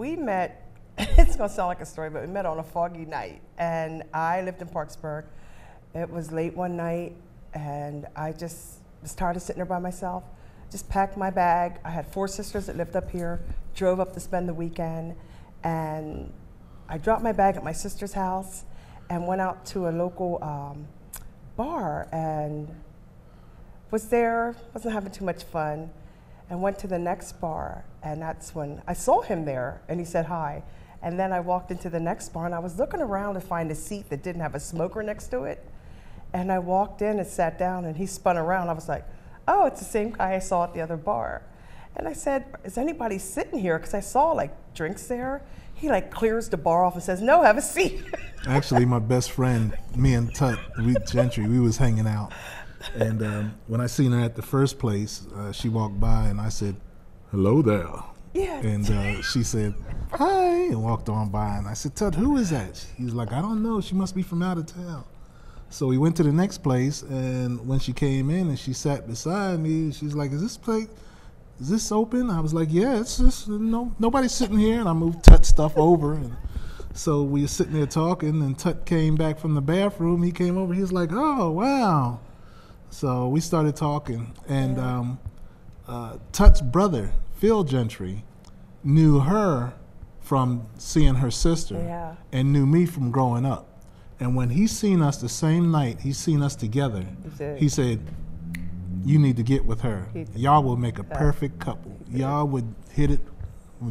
We met, it's gonna sound like a story, but we met on a foggy night. And I lived in Parksburg. It was late one night, and I just was tired of sitting there by myself. Just packed my bag. I had 4 sisters that lived up here, drove up to spend the weekend, and I dropped my bag at my sister's house and went out to a local bar and was there, wasn't having too much fun, and went to the next bar, and that's when I saw him there, and he said hi. And then I walked into the next bar, and I was looking around to find a seat that didn't have a smoker next to it. And I walked in and sat down, and he spun around. I was like, oh, it's the same guy I saw at the other bar. And I said, is anybody sitting here? Because I saw like drinks there. He like clears the bar off and says, no, have a seat. Actually, my best friend, me and Tut, Gentry, we was hanging out. And when I seen her at the first place, she walked by and I said, hello there. Yeah. And she said, hi, and walked on by. And I said, Tut, who is that? He was like, I don't know. She must be from out of town. So we went to the next place, and when she came in and she sat beside me, she's like, is this open? I was like, yeah, it's just, nobody's sitting here. And I moved Tut's stuff over. And so we were sitting there talking, and Tut came back from the bathroom. He came over. He was like, oh, wow. So we started talking. And Tut's brother, Phil Gentry, knew her from seeing her sister and knew me from growing up. And when he seen us the same night, he seen us together, he said, you need to get with her. Y'all will make a perfect couple. Y'all would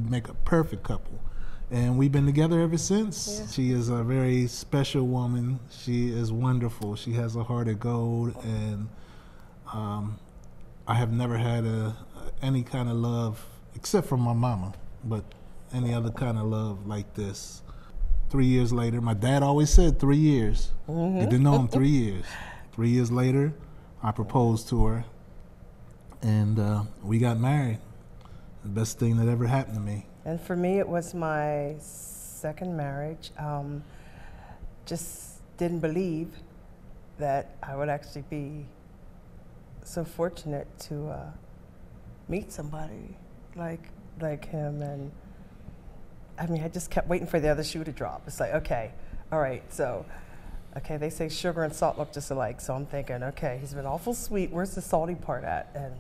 make a perfect couple. And we've been together ever since. Yeah. She is a very special woman. She is wonderful. She has a heart of gold. And I have never had any kind of love, except from my mama, but any other kind of love like this. 3 years later, my dad always said 3 years. You didn't know him 3 years. 3 years later, I proposed to her, and we got married. The best thing that ever happened to me. And for me, it was my second marriage. Just didn't believe that I would actually be so fortunate to meet somebody like him. And I mean, I just kept waiting for the other shoe to drop. It's like, okay, all right, so, okay, they say sugar and salt look just alike, so I'm thinking, okay, he's been awful sweet, where's the salty part at? And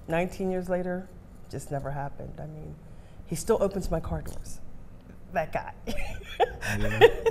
19 years later, just never happened. I mean, he still opens my car doors. That guy.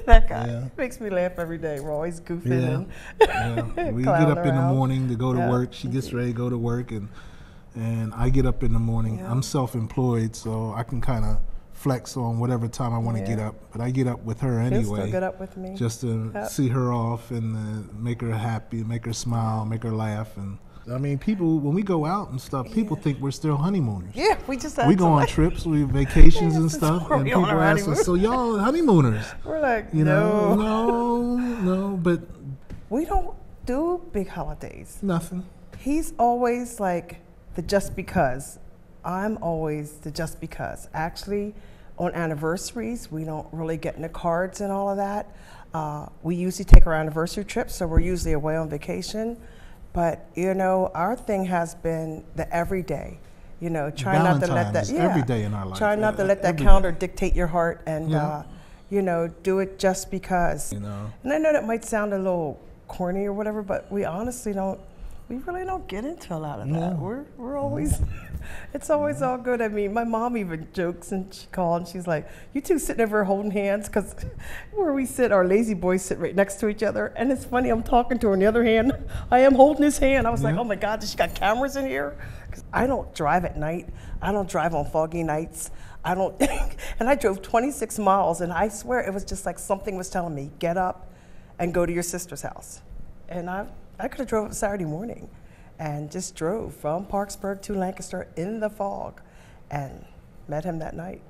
That guy makes me laugh every day. We're always goofing and we get up in the morning to go to work. She gets ready to go to work, and I get up in the morning. I'm self-employed, so I can kind of flex on whatever time I want to get up, but I get up with her anyway. She'll still get up with me. Just to see her off and make her happy, make her smile, make her laugh. And I mean, people, when we go out and stuff, people think we're still honeymooners. Yeah, we just we go on trips, we vacations and stuff, and people ask us, so y'all honeymooners? We're like, no, but we don't do big holidays. Nothing. He's always like the just because. I'm always the just because. Actually, on anniversaries, we don't really get into cards and all of that. We usually take our anniversary trips, so we're usually away on vacation. But, our thing has been the everyday. Try not to let that, every day in our life. Try not to let that calendar dictate your heart and, do it just because. And I know that might sound a little corny or whatever, but we honestly don't. We really don't get into a lot of that. We're always, it's always all good. I mean, my mom even jokes, and she called and she's like, you two sitting over holding hands, because where we sit, our lazy boys sit right next to each other. And it's funny, I'm talking to her. On the other hand, I am holding his hand. I was like, oh my God, she got cameras in here? 'Cause I don't drive at night. I don't drive on foggy nights. I don't, and I drove 26 miles, and I swear it was just like something was telling me, get up and go to your sister's house. And I could have drove up Saturday morning and just drove from Parksburg to Lancaster in the fog and met him that night.